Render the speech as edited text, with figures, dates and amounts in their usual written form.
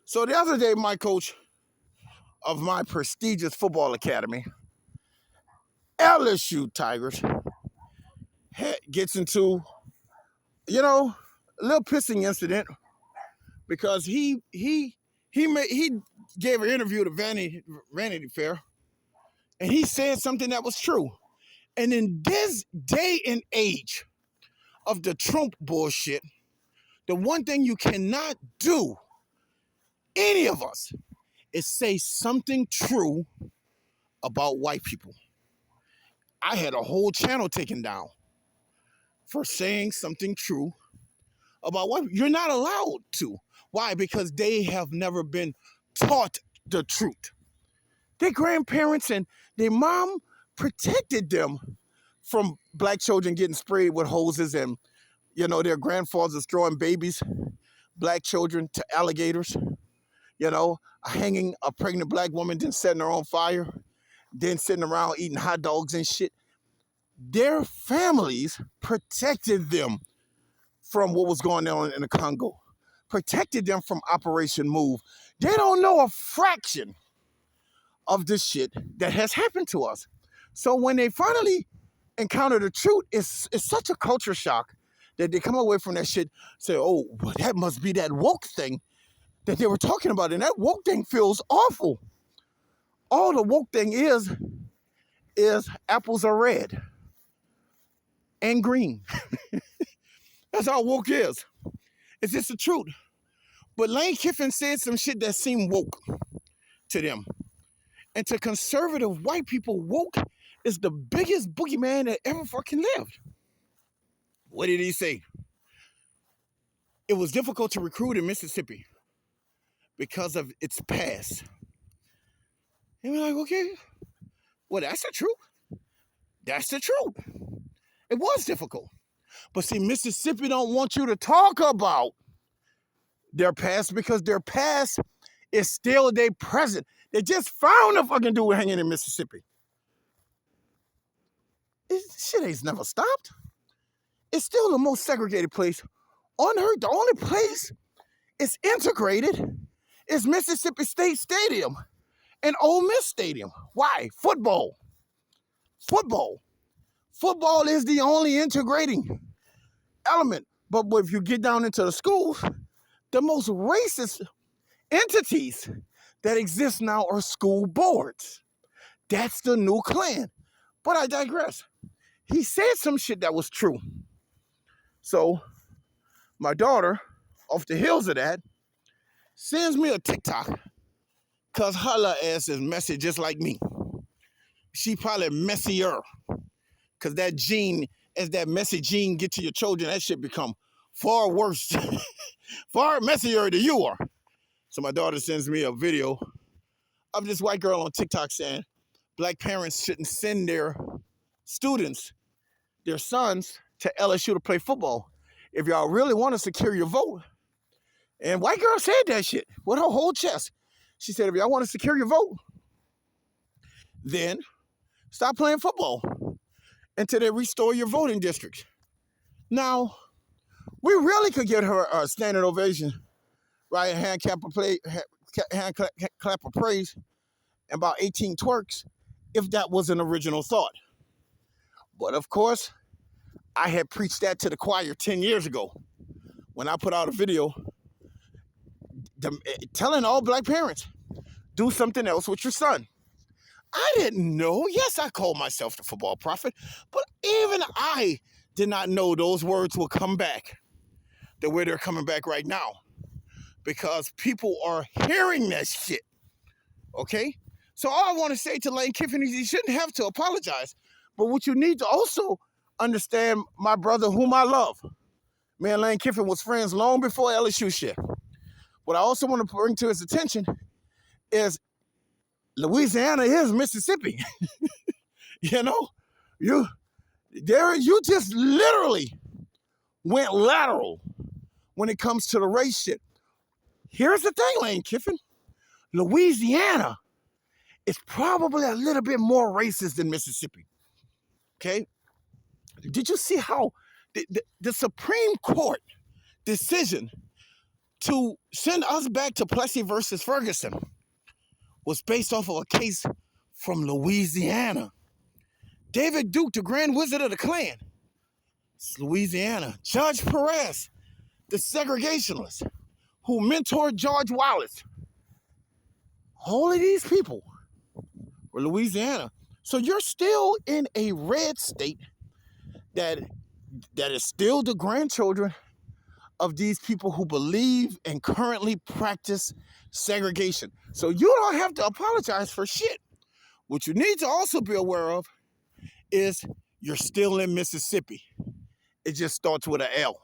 So the other day, my coach of my prestigious football academy, LSU Tigers, gets into, a little pissing incident because he gave an interview to Vanity Fair, and he said something that was true. And in this day and age of the Trump bullshit, the one thing you cannot do, any of us, is say something true about white people. I had a whole channel taken down for saying something true about white people. You're not allowed to. Why? Because they have never been taught the truth. Their grandparents and their mom protected them from black children getting sprayed with hoses and, their grandfathers throwing babies, black children, to alligators, hanging a pregnant black woman, then setting her on fire, then sitting around eating hot dogs and shit. Their families protected them from what was going on in the Congo, protected them from Operation Move. They don't know a fraction of this shit that has happened to us. So when they finally encounter the truth, it's such a culture shock that they come away from that shit, say, oh, well, that must be that woke thing that they were talking about. And that woke thing feels awful. All the woke thing is apples are red and green. That's all woke is. It's just the truth. But Lane Kiffin said some shit that seemed woke to them. And to conservative white people, woke is the biggest boogeyman that ever fucking lived. What did he say? It was difficult to recruit in Mississippi because of its past. And we're like, okay, well, that's the truth. That's the truth. It was difficult. But see, Mississippi don't want you to talk about their past because their past is still their present. They just found a fucking dude hanging in Mississippi. Shit ain't never stopped. It's still the most segregated place on earth. The only place it's integrated is Mississippi State Stadium and Ole Miss Stadium. Why? Football. Football is the only integrating element. But if you get down into the schools, the most racist entities that exist now are school boards. That's the new Klan. But I digress. He said some shit that was true. So my daughter, off the heels of that, sends me a TikTok because her ass is messy just like me. She probably messier because that gene, as that messy gene get to your children, that shit become far worse, far messier than you are. So my daughter sends me a video of this white girl on TikTok saying black parents shouldn't send their students, their sons, to LSU to play football if y'all really want to secure your vote. And white girl said that shit with her whole chest. She said, if y'all want to secure your vote, then stop playing football until they restore your voting districts. Now, we really could get her a standing ovation, right? Hand clap of praise, and about 18 twerks, if that was an original thought. But of course, I had preached that to the choir 10 years ago when I put out a video telling all black parents, do something else with your son. I didn't know. Yes, I called myself the football prophet, but even I did not know those words would come back the way they're coming back right now because people are hearing that shit, okay? So all I want to say to Lane Kiffin is he shouldn't have to apologize, but what you need to also understand, my brother whom I love, me and Lane Kiffin was friends long before LSU shit. What I also want to bring to his attention is Louisiana is Mississippi. You just literally went lateral when it comes to the race shit. Here's the thing, Lane Kiffin. Louisiana is probably a little bit more racist than Mississippi. Okay? Did you see how the Supreme Court decision to send us back to Plessy versus Ferguson was based off of a case from Louisiana. David Duke, the Grand Wizard of the Klan. It's Louisiana. Judge Perez, the segregationist, who mentored George Wallace. All of these people were Louisiana. So you're still in a red state that is still the grandchildren of these people who believe and currently practice segregation. So you don't have to apologize for shit. What you need to also be aware of is you're still in Mississippi. It just starts with an L.